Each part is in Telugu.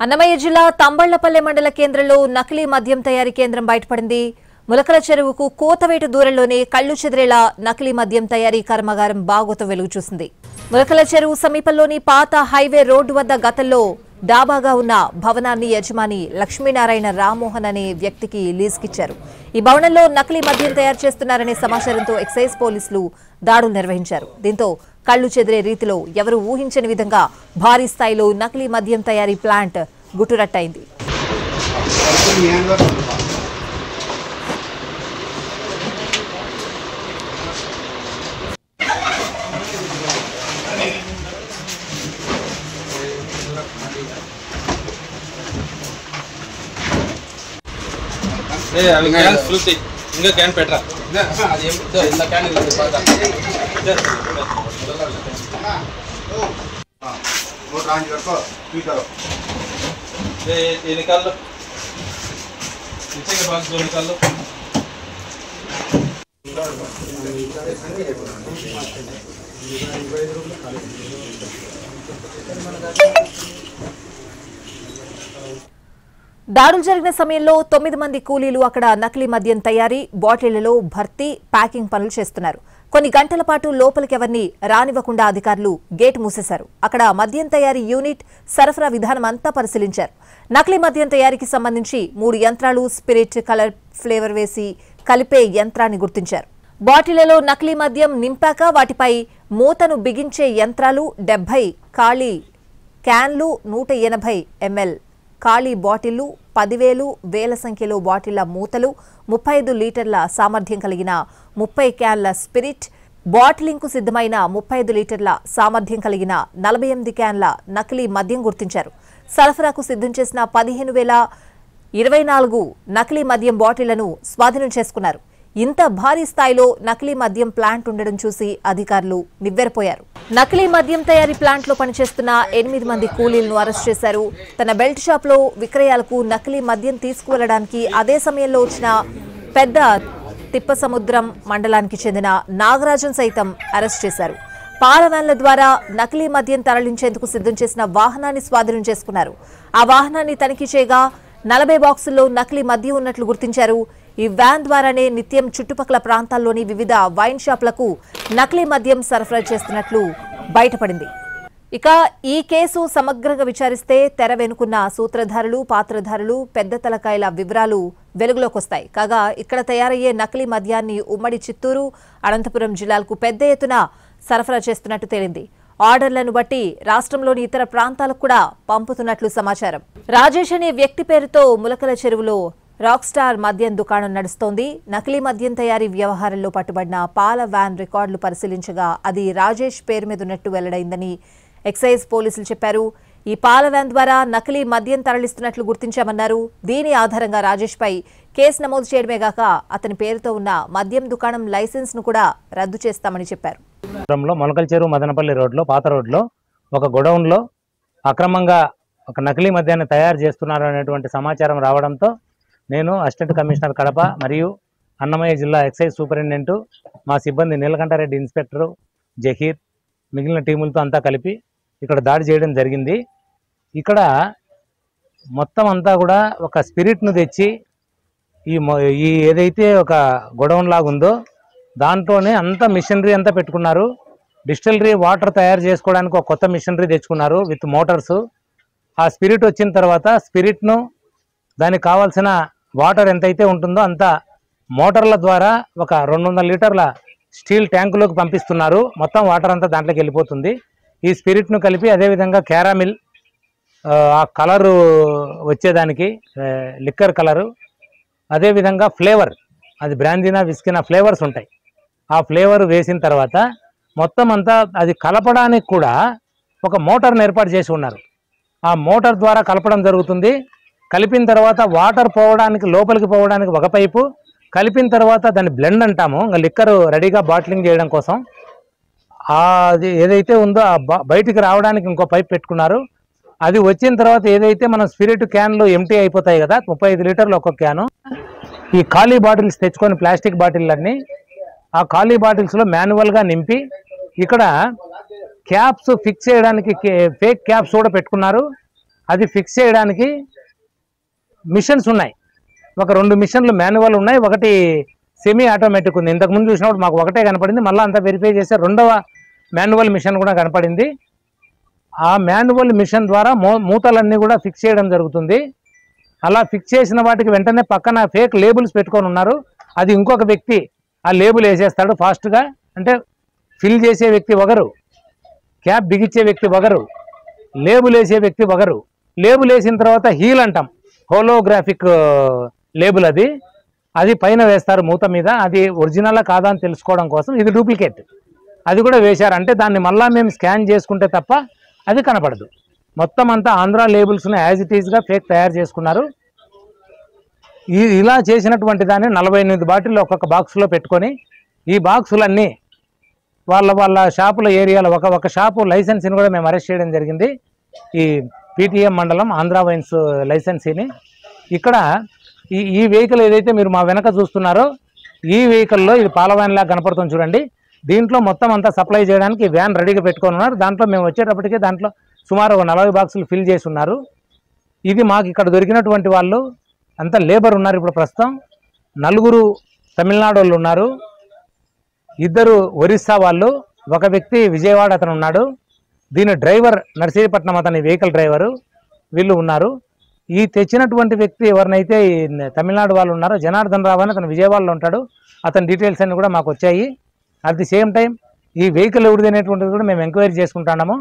అన్నమయ్య జిల్లా తంబళ్లపల్లె మండల కేంద్రంలో నకిలీ మద్యం తయారీ కేంద్రం బయటపడింది. ములకల చెరువుకు కోతవేటు దూరంలోనే కళ్లు చెదిరేలా నకిలీ మద్యం తయారీ కర్మాగారం బాగోతం వెలుగు చూసింది. ములకల చెరువు సమీపంలోని పాత హైవే రోడ్డు వద్ద గతంలో డాబాగా ఉన్న భవనాన్ని యజమాని లక్ష్మీనారాయణ రామ్మోహన్ అనే వ్యక్తికి లీజుకిచ్చారు. ఈ భవనంలో నకిలీ మద్యం తయారు చేస్తున్నారనే సమాచారంతో ఎక్సైజ్ పోలీసులు దాడులు నిర్వహించారు. దీంతో కళ్లు చెదిరే రీతిలో ఎవరు ఊహించని విధంగా భారీ స్థాయిలో నకిలీ మద్యం తయారీ ప్లాంట్ గుట్టురట్టయింది. ఇంకా క్యాన్ పెట్టరా निकाल लो नीचे के बॉक्स दो निकाल लो। దాడులు జరిగిన సమయంలో 9 మంది కూలీలు అక్కడ నకిలీ మద్యం తయారీ, బాటిళ్లలో భర్తీ, ప్యాకింగ్ పనులు చేస్తున్నారు. కొన్ని గంటల పాటు లోపలికి ఎవరిని రానివ్వకుండా అధికారులు గేటు మూసేశారు. అక్కడ మద్యం తయారీ యూనిట్, సరఫరా విధానం అంతా పరిశీలించారు. నకిలీ మద్యం తయారీకి సంబంధించి 3 యంత్రాలు, స్పిరిట్, కలర్, ఫ్లేవర్ వేసి కలిపే యంత్రాన్ని గుర్తించారు. బాటిళ్లలో నకిలీ మద్యం నింపాక వాటిపై మూతను బిగించే యంత్రాలు, 70 ఖాళీ క్యాన్లు, 180 ml ఖాళీ బాటిళ్లు, 10,000 వేల సంఖ్యలో బాటిళ్ల మూతలు, 35 లీటర్ల సామర్థ్యం కలిగిన 30 క్యాన్ల స్పిరిట్, బాటిలింగ్కు సిద్ధమైన 35 లీటర్ల సామర్థ్యం కలిగిన 48 క్యాన్ల నకిలీ మద్యం గుర్తించారు. సరఫరాకు సిద్ధం చేసిన 15,024 నకిలీ మద్యం బాటిళ్లను స్వాధీనం చేసుకున్నారు. ఇంత భారీ స్థాయిలో నకిలీ మద్యం ప్లాంట్ ఉండడం చూసి అధికారులు నివ్వెరపోయారు. నకిలీ మద్యం తయారీ ప్లాంట్లో పనిచేస్తున్న 8 మంది కూలీలను అరెస్ట్ చేశారు. తన బెల్ట్ షాప్లో విక్రయాలకు నకిలీ మద్యం తీసుకువెళ్లడానికి అదే సమయంలో వచ్చిన పెద్ద తిప్పసముద్రం మండలానికి చెందిన నాగరాజన్ సైతం అరెస్ట్ చేశారు. పాల వ్యాన్ల ద్వారా నకిలీ మద్యం తరలించేందుకు సిద్ధం చేసిన వాహనాన్ని స్వాధీనం చేసుకున్నారు. ఆ వాహనాన్ని తనిఖీ చేయగా 40 బాక్సుల్లో నకిలీ మద్యం ఉన్నట్లు గుర్తించారు. ఈ వ్యాన్ ద్వారానే నిత్యం చుట్టుపక్కల ప్రాంతాల్లోని వివిధ వైన్ షాపులకు నకిలీ మద్యం సరఫరా చేస్తున్నట్లు బయటపడింది. ఇక ఈ కేసు సమగ్రంగా విచారిస్తే తెర వెనుకున్న సూత్రధారులు, పాత్రధారులు, పెద్ద తలకాయల వివరాలు వెలుగులోకి వస్తాయి. కాగా ఇక్కడ తయారయ్యే నకిలీ మద్యాన్ని ఉమ్మడి చిత్తూరు, అనంతపురం జిల్లాలకు పెద్ద ఎత్తున సరఫరా చేస్తున్నట్టు తేలింది. ఆర్డర్లను బట్టి రాష్ట్రంలోని ఇతర ప్రాంతాలకు కూడా పంపుతున్నట్లు సమాచారం. రాజేష్ అనే వ్యక్తి పేరుతో ములకల చెరువులో రాక్ స్టార్ మద్యం దుకాణం నడుస్తోంది. నకిలీ మద్యం తయారీ వ్యవహారంలో పట్టుబడిన పాల వ్యాన్ రికార్డులు పరిశీలించగా అది రాజేష్ పేరు మీద ఉన్నట్టు వెల్లడైందని ఎక్సైజ్ పోలీసులు చెప్పారు. ఈ పాల వ్యాన్ ద్వారా నకిలీ మద్యం తరలిస్తున్నట్లు గుర్తించామన్నారు. దీని ఆధారంగా రాజేష్ పై కేసు నమోదు చేయడమే గాక అతని పేరుతో ఉన్న మద్యం దుకాణం లైసెన్స్ ను కూడా రద్దు చేస్తామని చెప్పారు. మొలకల చెరువు మదనపల్లి రోడ్లో, పాత రోడ్లో ఒక గొడౌన్లో అక్రమంగా ఒక నకిలీ మద్యాన్ని తయారు చేస్తున్నారు అనేటువంటి సమాచారం రావడంతో నేను అసిస్టెంట్ కమిషనర్ కడప మరియు అన్నమయ్య జిల్లా ఎక్సైజ్ సూపరింటెండెంట్, మా సిబ్బంది నీలకంఠారెడ్డి ఇన్స్పెక్టరు, జహీర్, మిగిలిన టీములతో అంతా కలిపి ఇక్కడ దాడి చేయడం జరిగింది. ఇక్కడ మొత్తం అంతా కూడా ఒక స్పిరిట్ను తెచ్చి ఈ ఏదైతే ఒక గొడౌన్ లాగా ఉందో దాంట్లోనే అంతా మిషనరీ అంతా పెట్టుకున్నారు. డిస్టిలరీ వాటర్ తయారు చేసుకోవడానికి ఒక కొత్త మిషనరీ తెచ్చుకున్నారు విత్ మోటార్స్. ఆ స్పిరిట్ వచ్చిన తర్వాత స్పిరిట్ను దానికి కావాల్సిన వాటర్ ఎంతైతే ఉంటుందో అంత మోటార్ల ద్వారా ఒక 200 లీటర్ల స్టీల్ ట్యాంకులోకి పంపిస్తున్నారు. మొత్తం వాటర్ అంతా దాంట్లోకి వెళ్ళిపోతుంది. ఈ స్పిరిట్ను కలిపి అదేవిధంగా క్యారామిల్, ఆ కలరు వచ్చేదానికి లిక్కర్ కలరు, అదేవిధంగా ఫ్లేవర్, అది బ్రాందీనా విస్కీనా ఫ్లేవర్స్ ఉంటాయి. ఆ ఫ్లేవర్ వేసిన తర్వాత మొత్తం అంతా అది కలపడానికి కూడా ఒక మోటార్ని ఏర్పాటు చేసి ఉన్నారు. ఆ మోటార్ ద్వారా కలపడం జరుగుతుంది. కలిపిన తర్వాత వాటర్ పోవడానికి, లోపలికి పోవడానికి ఒక పైపు, కలిపిన తర్వాత దాన్ని బ్లెండ్ అంటాము, ఇంకా లిక్కర్ రెడీగా బాటిలింగ్ చేయడం కోసం. అది ఏదైతే ఉందో ఆ బయటికి రావడానికి ఇంకో పైప్ పెట్టుకున్నారు. అది వచ్చిన తర్వాత ఏదైతే మనం స్పిరిట్ క్యాన్లు ఎంటీ అయిపోతాయి కదా, 35 లీటర్లు ఒక్కొక్క క్యాను, ఈ ఖాళీ బాటిల్స్ తెచ్చుకొని ప్లాస్టిక్ బాటిల్లన్నీ ఆ ఖాళీ బాటిల్స్లో మాన్యువల్గా నింపి ఇక్కడ క్యాప్స్ ఫిక్స్ చేయడానికి ఫేక్ క్యాప్స్ కూడా పెట్టుకున్నారు. అది ఫిక్స్ చేయడానికి మిషన్స్ ఉన్నాయి. ఒక 2 మిషన్లు మాన్యువల్ ఉన్నాయి, ఒకటి సెమీ ఆటోమేటిక్ ఉంది. ఇంతకుముందు చూసినప్పుడు మాకు ఒకటే కనపడింది, మళ్ళీ అంతా వెరిఫై చేస్తే 2వ మాన్యువల్ మిషన్ కూడా కనపడింది. ఆ మాన్యువల్ మిషన్ ద్వారా మూతలన్నీ కూడా ఫిక్స్ చేయడం జరుగుతుంది. అలా ఫిక్స్ చేసిన వాటికి వెంటనే పక్కన ఫేక్ లేబుల్స్ పెట్టుకొని ఉన్నారు. అది ఇంకొక వ్యక్తి ఆ లేబుల్ వేసేస్తాడు ఫాస్ట్గా. అంటే ఫిల్ చేసే వ్యక్తి ఒకరు, క్యాప్ బిగించే వ్యక్తి ఒకరు, లేబుల్ వేసే వ్యక్తి ఒకరు. లేబుల్ వేసిన తర్వాత హీల్ అంటాం, హోలోగ్రాఫిక్ లేబుల్ అది పైన వేస్తారు మూత మీద. అది ఒరిజినలా కాదా అని తెలుసుకోవడం కోసం. ఇది డూప్లికేట్, అది కూడా వేశారు. అంటే దాన్ని మళ్ళీ మేము స్కాన్ చేసుకుంటే తప్ప అది కనపడదు. మొత్తం అంతా ఆంధ్ర లేబుల్స్ని యాజ్ ఇట్ ఈజ్గా ఫేక్ తయారు చేసుకున్నారు. ఇలా చేసినటువంటి దాన్ని 48 బాటిల్లో ఒక్కొక్క బాక్స్లో పెట్టుకొని, ఈ బాక్సులన్నీ వాళ్ళ షాపుల ఏరియాలో ఒక షాపు లైసెన్స్ని కూడా మేము అరెస్ట్ చేయడం జరిగింది. ఈ PTM మండలం ఆంధ్ర వైన్స్ లైసెన్సీని. ఇక్కడ ఈ వెహికల్ ఏదైతే మీరు మా వెనక చూస్తున్నారో, ఈ వెహికల్లో ఇది పాల వ్యాన్ లాగా కనపడుతుంది చూడండి. దీంట్లో మొత్తం అంతా సప్లై చేయడానికి వ్యాన్ రెడీగా పెట్టుకొని ఉన్నారు. దాంట్లో మేము వచ్చేటప్పటికే దాంట్లో సుమారు 40 బాక్సులు ఫిల్ చేసి ఉన్నారు. ఇది మాకు ఇక్కడ దొరికినటువంటి వాళ్ళు అంతా లేబర్ ఉన్నారు. ఇప్పుడు ప్రస్తుతం 4 తమిళనాడు వాళ్ళు ఉన్నారు, 2 ఒరిస్సా వాళ్ళు, ఒక వ్యక్తి విజయవాడ అతను ఉన్నాడు. దీని డ్రైవర్ నర్సీపట్నం అతని వెహికల్ డ్రైవరు వీళ్ళు ఉన్నారు. ఈ తెచ్చినటువంటి వ్యక్తి ఎవరినైతే తమిళనాడు వాళ్ళు ఉన్నారో జనార్దన్ రావు అని అతను విజయవాడలో ఉంటాడు. అతని డీటెయిల్స్ అన్ని కూడా మాకు వచ్చాయి. అట్ ది సేమ్ టైం ఈ వెహికల్ ఎవరిది అనేటువంటిది కూడా మేము ఎంక్వైరీ చేసుకుంటున్నాము.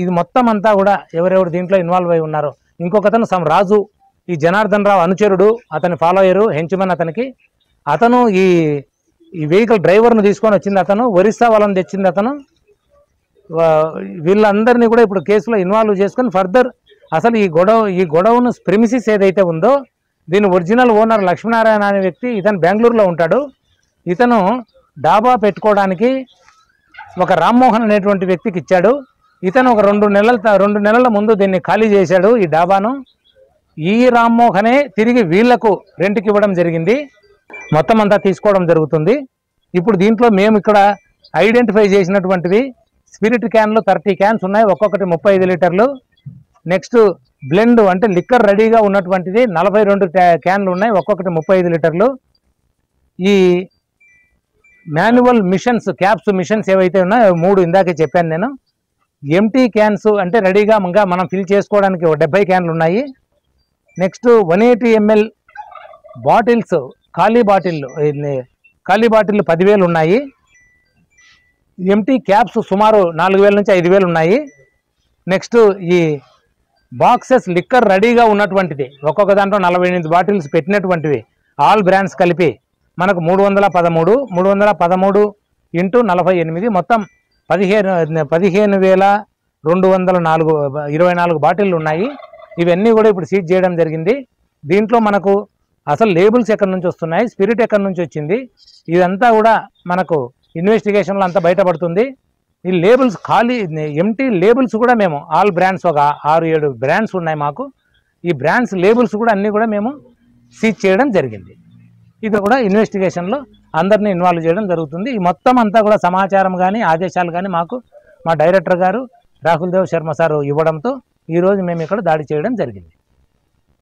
ఇది మొత్తం అంతా కూడా ఎవరెవరు దీంట్లో ఇన్వాల్వ్ అయి ఉన్నారో. ఇంకొకతను రాజు, ఈ జనార్దన్ రావు అనుచరుడు, అతని ఫాలోయరు, హెంచ్మన్ అతనికి. అతను ఈ వెహికల్ డ్రైవర్ను తీసుకొని వచ్చింది అతను, ఒరిస్సా వాళ్ళని తెచ్చింది అతను. వీళ్ళందరినీ కూడా ఇప్పుడు కేసులో ఇన్వాల్వ్ చేసుకొని ఫర్దర్ అసలు ఈ గొడవను ప్రిమిసిస్ ఏదైతే ఉందో దీని ఒరిజినల్ ఓనర్ లక్ష్మీనారాయణ అనే వ్యక్తి, ఇతను బెంగళూరులో ఉంటాడు. ఇతను డాబా పెట్టుకోవడానికి ఒక రామ్మోహన్ అనేటువంటి వ్యక్తికి ఇచ్చాడు. ఇతను ఒక 2 నెలల ముందు దీన్ని ఖాళీ చేశాడు ఈ డాబాను. ఈ రామ్మోహనే తిరిగి వీళ్లకు రెంట్కి ఇవ్వడం జరిగింది. మొత్తం అంతా తీసుకోవడం జరుగుతుంది. ఇప్పుడు దీంట్లో మేము ఇక్కడ ఐడెంటిఫై చేసినటువంటివి స్పిరిట్ క్యాన్లు 30 క్యాన్స్ ఉన్నాయి, ఒక్కొక్కటి 35 లీటర్లు. నెక్స్ట్ బ్లెండ్ అంటే లిక్కర్ రెడీగా ఉన్నటువంటిది 42 క్యాన్లు ఉన్నాయి, ఒక్కొక్కటి 35 లీటర్లు. ఈ మాన్యువల్ మిషన్స్, క్యాప్స్ మిషన్స్ ఏవైతే ఉన్నాయో 3 ఇందాకే చెప్పాను నేను. ఎంటీ క్యాన్స్ అంటే రెడీగా ఇంకా మనం ఫిల్ చేసుకోవడానికి 70 క్యాన్లు ఉన్నాయి. నెక్స్ట్ 180 ml బాటిల్స్, ఖాళీ బాటిళ్ళు 10,000 ఉన్నాయి. ఎంటీ క్యాప్స్ సుమారు 4,000 నుంచి 5,000 ఉన్నాయి. నెక్స్ట్ ఈ బాక్సెస్ లిక్కర్ రెడీగా ఉన్నటువంటిది ఒక్కొక్క దాంట్లో 48 బాటిల్స్ పెట్టినటువంటివి ఆల్ బ్రాండ్స్ కలిపి మనకు 313 ఇంటూ 48 మొత్తం 15,224 బాటిళ్ళు ఉన్నాయి. ఇవన్నీ కూడా ఇప్పుడు సీజ్ చేయడం జరిగింది. దీంట్లో మనకు అసలు లేబుల్స్ ఎక్కడి నుంచి వస్తున్నాయి, స్పిరిట్ ఎక్కడి నుంచి వచ్చింది, ఇదంతా కూడా మనకు ఇన్వెస్టిగేషన్లో అంతా బయటపడుతుంది. ఈ లేబుల్స్ ఖాళీ ఎంటీ లేబుల్స్ కూడా మేము ఆల్ బ్రాండ్స్ ఒక 6-7 బ్రాండ్స్ ఉన్నాయి మాకు. ఈ బ్రాండ్స్ లేబుల్స్ కూడా అన్నీ కూడా మేము సీజ్ చేయడం జరిగింది. ఇది కూడా ఇన్వెస్టిగేషన్లో అందరినీ ఇన్వాల్వ్ చేయడం జరుగుతుంది. ఈ మొత్తం అంతా కూడా సమాచారం కానీ ఆదేశాలు కానీ మాకు మా డైరెక్టర్ గారు రాహుల్ దేవ్ శర్మ సార్ ఇవ్వడంతో ఈరోజు మేము ఇక్కడ దాడి చేయడం జరిగింది.